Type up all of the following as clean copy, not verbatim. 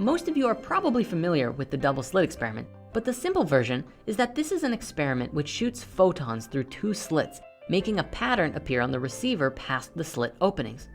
most of you are probably familiar with the double slit experiment, but the simple version is that this is an experiment which shoots photons through 2 slits, making a pattern appear on the receiver past the slit openings.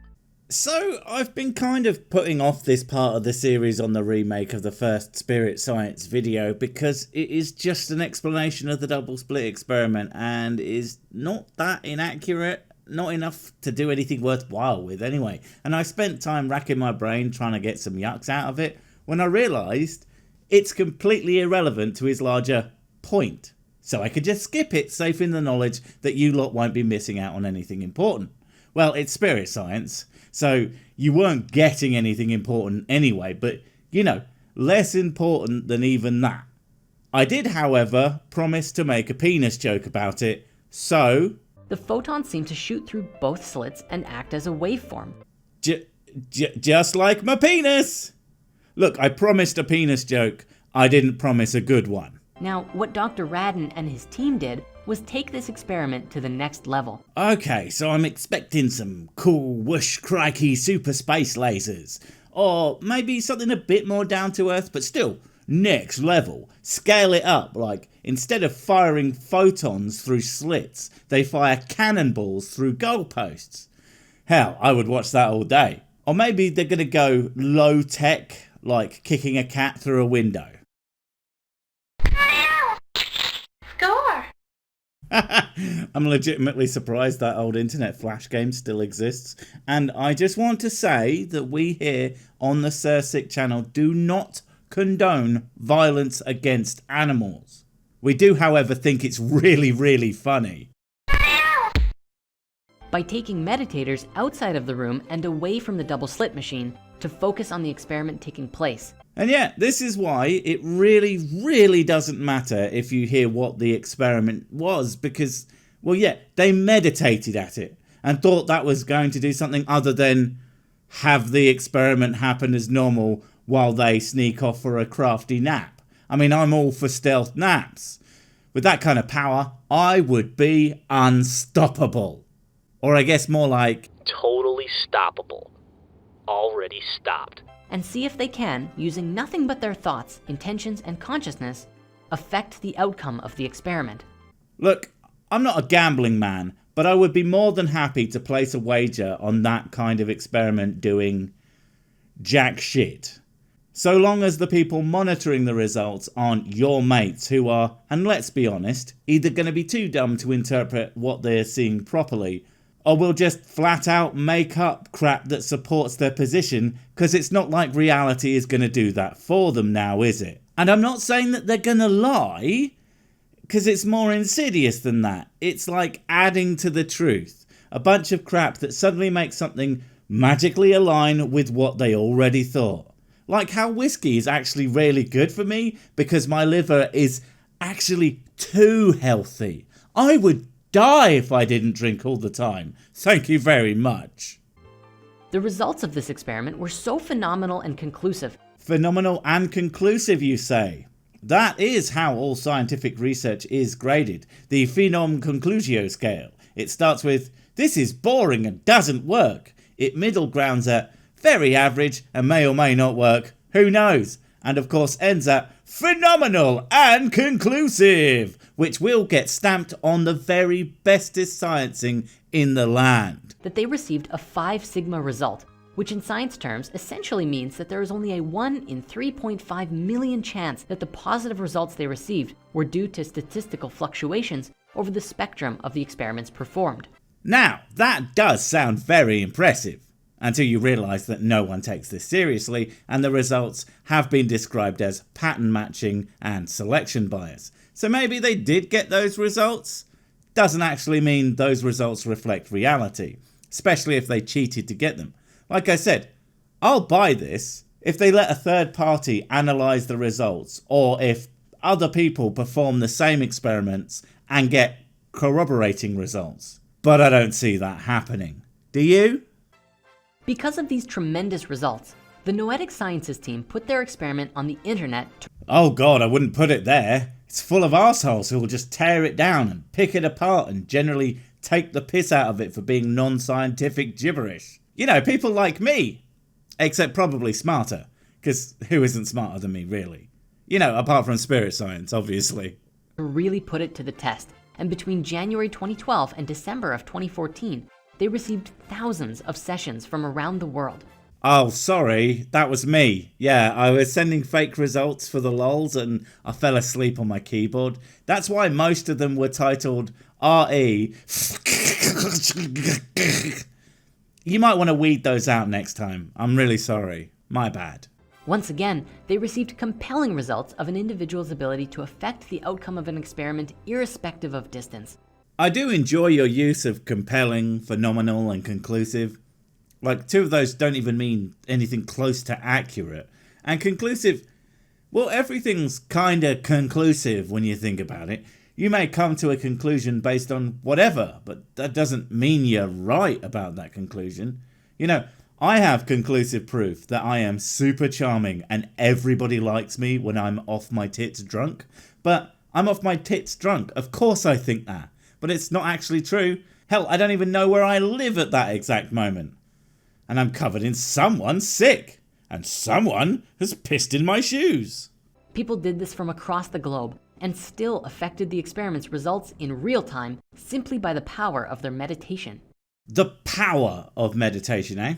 So I've been kind of putting off this part of the series on the remake of the first Spirit Science video because it is just an explanation of the double split experiment and is not that inaccurate, not enough to do anything worthwhile with anyway. And I spent time racking my brain trying to get some yucks out of it when I realised it's completely irrelevant to his larger point. So I could just skip it, safe in the knowledge that you lot won't be missing out on anything important. Well, it's Spirit Science, so you weren't getting anything important anyway, but, you know, less important than even that. I did, however, promise to make a penis joke about it, so... The photons seem to shoot through both slits and act as a waveform. Just like my penis! Look, I promised a penis joke, I didn't promise a good one. Now, what Dr. Radin and his team did was take this experiment to the next level. Okay, so I'm expecting some cool whoosh crikey super space lasers. Or maybe something a bit more down to earth, but still next level. Scale it up, like instead of firing photons through slits, they fire cannonballs through goalposts. Hell, I would watch that all day. Or maybe they're gonna go low tech, like kicking a cat through a window. Score! I'm legitimately surprised that old internet flash game still exists, and I just want to say that we here on the Sursic channel do not condone violence against animals. We do, however, think it's really funny. By taking meditators outside of the room and away from the double slit machine to focus on the experiment taking place. And yeah, this is why it really doesn't matter if you hear what the experiment was, because, well, yeah, they meditated at it and thought that was going to do something other than have the experiment happen as normal while they sneak off for a crafty nap. I mean, I'm all for stealth naps. With that kind of power, I would be unstoppable. Or I guess more like... totally stoppable. Already stopped. And see if they can, using nothing but their thoughts, intentions, and consciousness, affect the outcome of the experiment. Look, I'm not a gambling man, but I would be more than happy to place a wager on that kind of experiment doing jack shit. So long as the people monitoring the results aren't your mates who are, and let's be honest, either going to be too dumb to interpret what they're seeing properly, or will just flat out make up crap that supports their position, because it's not like reality is going to do that for them now, is it? And I'm not saying that they're going to lie, because it's more insidious than that. It's like adding to the truth. A bunch of crap that suddenly makes something magically align with what they already thought. Like how whiskey is actually really good for me because my liver is actually too healthy. I would die if I didn't drink all the time. Thank you very much. The results of this experiment were so phenomenal and conclusive. Phenomenal and conclusive, you say? That is how all scientific research is graded. The Phenom Conclusio scale. It starts with, this is boring and doesn't work. It middle grounds at very average and may or may not work. Who knows? And of course ends at phenomenal and conclusive, which will get stamped on the very bestest sciencing in the land. That they received a 5 sigma result, which in science terms essentially means that there is only a 1 in 3.5 million chance that the positive results they received were due to statistical fluctuations over the spectrum of the experiments performed. Now, that does sound very impressive, until you realise that no one takes this seriously and the results have been described as pattern matching and selection bias. So maybe they did get those results? Doesn't actually mean those results reflect reality, especially if they cheated to get them. Like I said, I'll buy this if they let a third party analyse the results, or if other people perform the same experiments and get corroborating results. But I don't see that happening. Do you? Because of these tremendous results, the Noetic Sciences team put their experiment on the internet to... Oh god, I wouldn't put it there. It's full of arseholes who will just tear it down and pick it apart and generally take the piss out of it for being non-scientific gibberish. You know, people like me. Except probably smarter. Because who isn't smarter than me, really? You know, apart from spirit science, obviously. Really put it to the test, and between January 2012 and December of 2014, they received thousands of sessions from around the world. Oh, sorry, that was me. Yeah, I was sending fake results for the lols and I fell asleep on my keyboard. That's why most of them were titled RE. You might want to weed those out next time. I'm really sorry. My bad. Once again, they received compelling results of an individual's ability to affect the outcome of an experiment irrespective of distance. I do enjoy your use of compelling, phenomenal, and conclusive. Like, two of those don't even mean anything close to accurate. And conclusive, well, everything's kinda conclusive when you think about it. You may come to a conclusion based on whatever, but that doesn't mean you're right about that conclusion. You know, I have conclusive proof that I am super charming and everybody likes me when I'm off my tits drunk. But I'm off my tits drunk. Of course I think that. But it's not actually true. Hell, I don't even know where I live at that exact moment. And I'm covered in someone's sick. And someone has pissed in my shoes. People did this from across the globe and still affected the experiment's results in real time simply by the power of their meditation. The power of meditation, eh?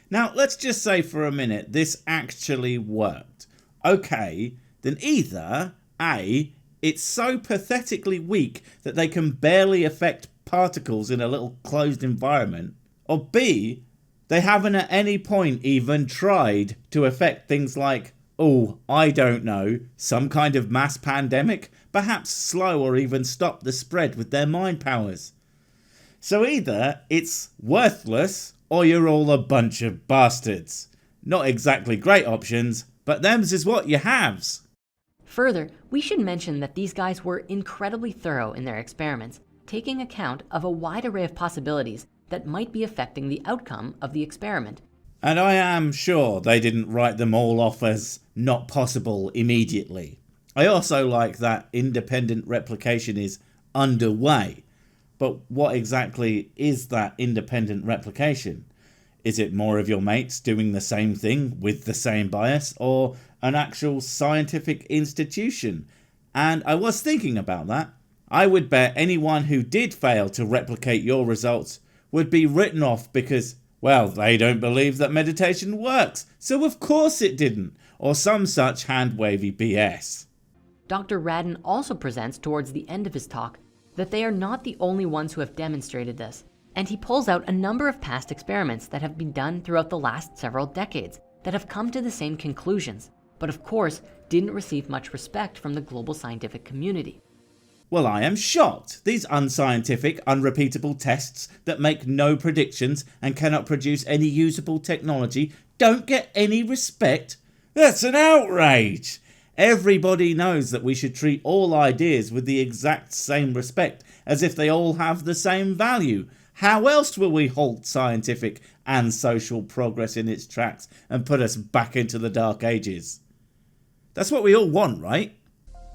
Now, let's just say for a minute this actually worked. Okay, then either A, it's so pathetically weak that they can barely affect particles in a little closed environment, or B, they haven't at any point even tried to affect things like, oh, I don't know, some kind of mass pandemic, perhaps slow or even stop the spread with their mind powers. So either it's worthless or you're all a bunch of bastards. Not exactly great options, but them's is what you haves. Further, we should mention that these guys were incredibly thorough in their experiments, taking account of a wide array of possibilities that might be affecting the outcome of the experiment. And I am sure they didn't write them all off as not possible immediately. I also like that independent replication is underway. But what exactly is that independent replication? Is it more of your mates doing the same thing with the same bias, or an actual scientific institution? And I was thinking about that. I would bet anyone who did fail to replicate your results would be written off because, well, they don't believe that meditation works, so of course it didn't, or some such hand-wavy BS. Dr. Radin also presents towards the end of his talk that they are not the only ones who have demonstrated this, and he pulls out a number of past experiments that have been done throughout the last several decades that have come to the same conclusions, but of course didn't receive much respect from the global scientific community. Well, I am shocked. These unscientific, unrepeatable tests that make no predictions and cannot produce any usable technology don't get any respect. That's an outrage. Everybody knows that we should treat all ideas with the exact same respect, as if they all have the same value. How else will we halt scientific and social progress in its tracks and put us back into the Dark Ages? That's what we all want, right?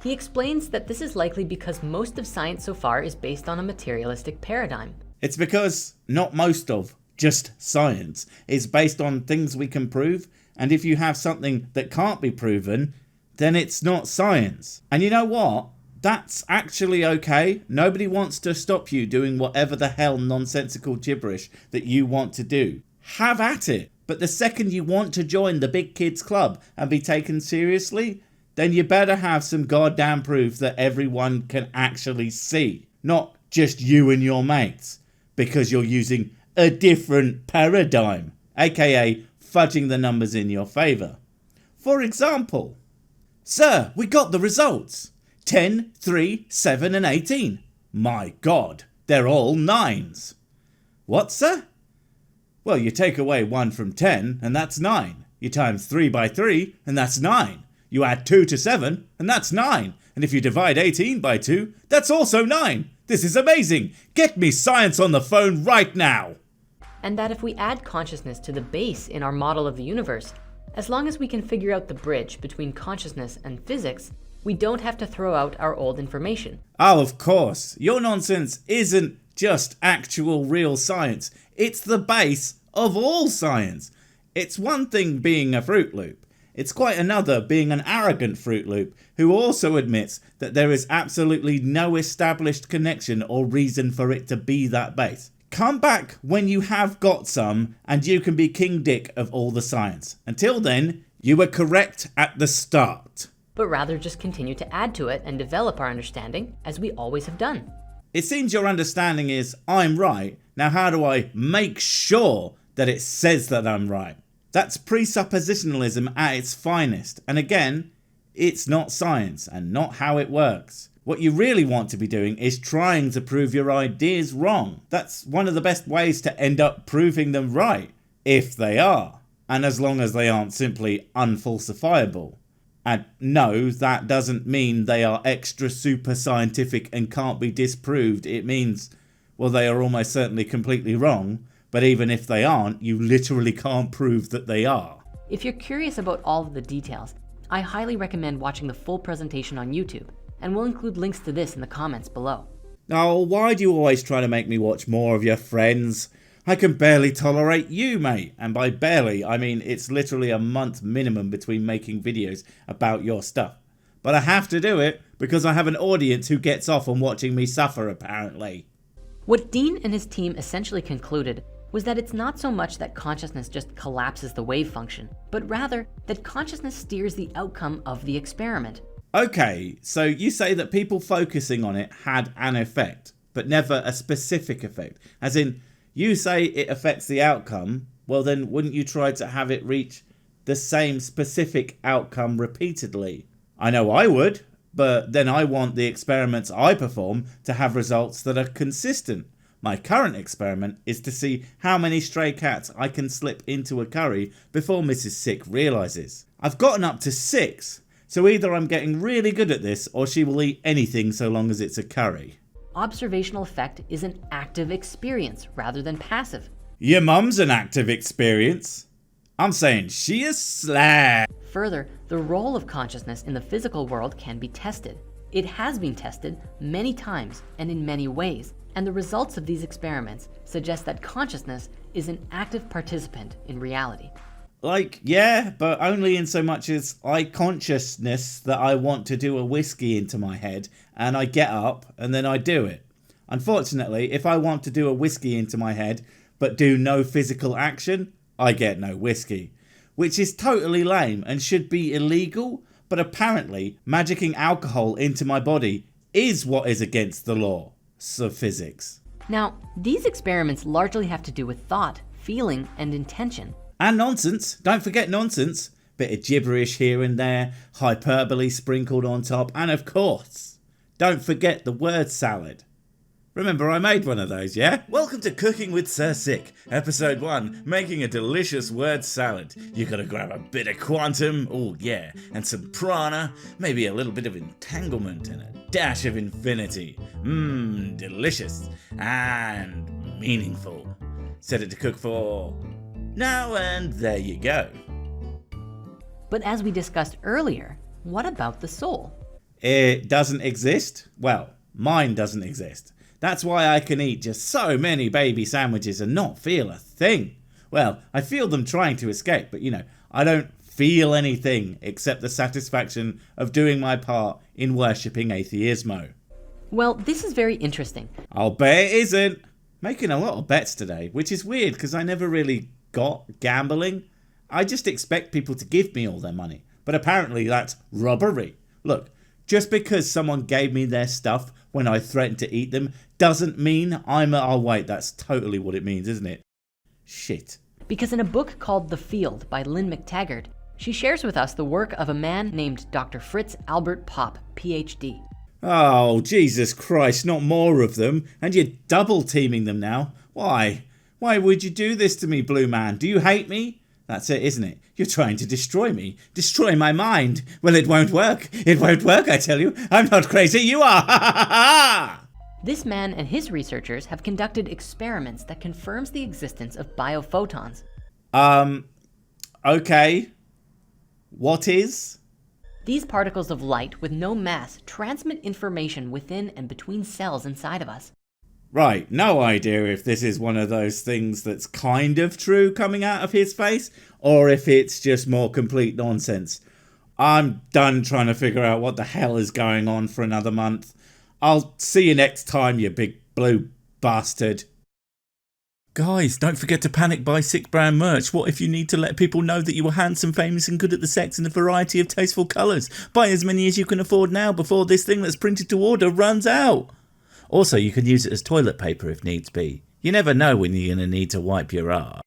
He explains that this is likely because most of science so far is based on a materialistic paradigm. It's because not most of, just science, is based on things we can prove, and if you have something that can't be proven, then it's not science. And you know what? That's actually okay. Nobody wants to stop you doing whatever the hell nonsensical gibberish that you want to do. Have at it. But the second you want to join the big kids club and be taken seriously, then you better have some goddamn proof that everyone can actually see. Not just you and your mates. Because you're using a different paradigm. AKA fudging the numbers in your favour. For example, sir, we got the results. 10, 3, 7 and 18. My God, they're all 9s. What, sir? Well, you take away 1 from 10 and that's 9. You times 3 by 3 and that's 9. You add 2 to 7 and that's 9. And if you divide 18 by 2, that's also 9. This is amazing. Get me science on the phone right now. And that if we add consciousness to the base in our model of the universe, as long as we can figure out the bridge between consciousness and physics, we don't have to throw out our old information. Oh, of course. Your nonsense isn't just actual real science. It's the base of all science. It's one thing being a Fruit Loop. It's quite another being an arrogant Fruit Loop who also admits that there is absolutely no established connection or reason for it to be that base. Come back when you have got some and you can be King Dick of all the science. Until then, you were correct at the start. But rather just continue to add to it and develop our understanding as we always have done. It seems your understanding is, I'm right, now how do I make sure that it says that I'm right? That's presuppositionalism at its finest, and again, it's not science and not how it works. What you really want to be doing is trying to prove your ideas wrong. That's one of the best ways to end up proving them right, if they are, and as long as they aren't simply unfalsifiable. And no, that doesn't mean they are extra super scientific and can't be disproved. It means, well, they are almost certainly completely wrong, but even if they aren't, you literally can't prove that they are. If you're curious about all of the details, I highly recommend watching the full presentation on YouTube, and we'll include links to this in the comments below. Oh, why do you always try to make me watch more of your friends? I can barely tolerate you, mate. And by barely, I mean it's literally a month minimum between making videos about your stuff. But I have to do it because I have an audience who gets off on watching me suffer, apparently. What Dean and his team essentially concluded was that it's not so much that consciousness just collapses the wave function, but rather that consciousness steers the outcome of the experiment. Okay, so you say that people focusing on it had an effect, but never a specific effect. As in, you say it affects the outcome, well then wouldn't you try to have it reach the same specific outcome repeatedly? I know I would, but then I want the experiments I perform to have results that are consistent. My current experiment is to see how many stray cats I can slip into a curry before Mrs. Sick realises. I've gotten up to 6, so either I'm getting really good at this or she will eat anything so long as it's a curry. Observational effect is an active experience rather than passive. Your mum's an active experience. I'm saying she is slag. Further, the role of consciousness in the physical world can be tested. It has been tested many times and in many ways, and the results of these experiments suggest that consciousness is an active participant in reality. Like, yeah, but only in so much as I consciousness that I want to do a whiskey into my head and I get up and then I do it. Unfortunately, if I want to do a whiskey into my head but do no physical action, I get no whiskey. Which is totally lame and should be illegal, but apparently magicking alcohol into my body is what is against the law of physics. Now, these experiments largely have to do with thought, feeling, and intention. And nonsense. Don't forget nonsense. Bit of gibberish here and there, hyperbole sprinkled on top, and of course, don't forget the word salad. Remember I made one of those, yeah? Welcome to Cooking with Sir Sick, episode 1, making a delicious word salad. You gotta grab a bit of quantum, oh yeah, and some prana, maybe a little bit of entanglement and a dash of infinity. Delicious and meaningful. Set it to cook for now, and there you go. But as we discussed earlier, what about the soul? It doesn't exist. Well, mine doesn't exist. That's why I can eat just so many baby sandwiches and not feel a thing. Well, I feel them trying to escape, but I don't feel anything except the satisfaction of doing my part in worshipping atheismo. Well, this is very interesting. I'll bet it isn't. Making a lot of bets today, which is weird because I never really got gambling. I just expect people to give me all their money, but apparently that's robbery. Look, just because someone gave me their stuff when I threatened to eat them doesn't mean oh wait, that's totally what it means, isn't it? Shit. Because in a book called The Field by Lynn McTaggart, she shares with us the work of a man named Dr. Fritz Albert Popp, PhD. Oh, Jesus Christ, not more of them, and you're double teaming them now. Why? Why would you do this to me, Blue Man? Do you hate me? That's it, isn't it? You're trying to destroy me. Destroy my mind. Well, it won't work. It won't work, I tell you. I'm not crazy, you are. Ha ha ha ha! This man and his researchers have conducted experiments that confirms the existence of biophotons. Okay. What is? These particles of light with no mass transmit information within and between cells inside of us. Right, no idea if this is one of those things that's kind of true coming out of his face, or if it's just more complete nonsense. I'm done trying to figure out what the hell is going on for another month. I'll see you next time, you big blue bastard. Guys, don't forget to panic buy sick brand merch. What if you need to let people know that you are handsome, famous and good at the sex in a variety of tasteful colours? Buy as many as you can afford now before this thing that's printed to order runs out. Also, you can use it as toilet paper if needs be. You never know when you're going to need to wipe your ass.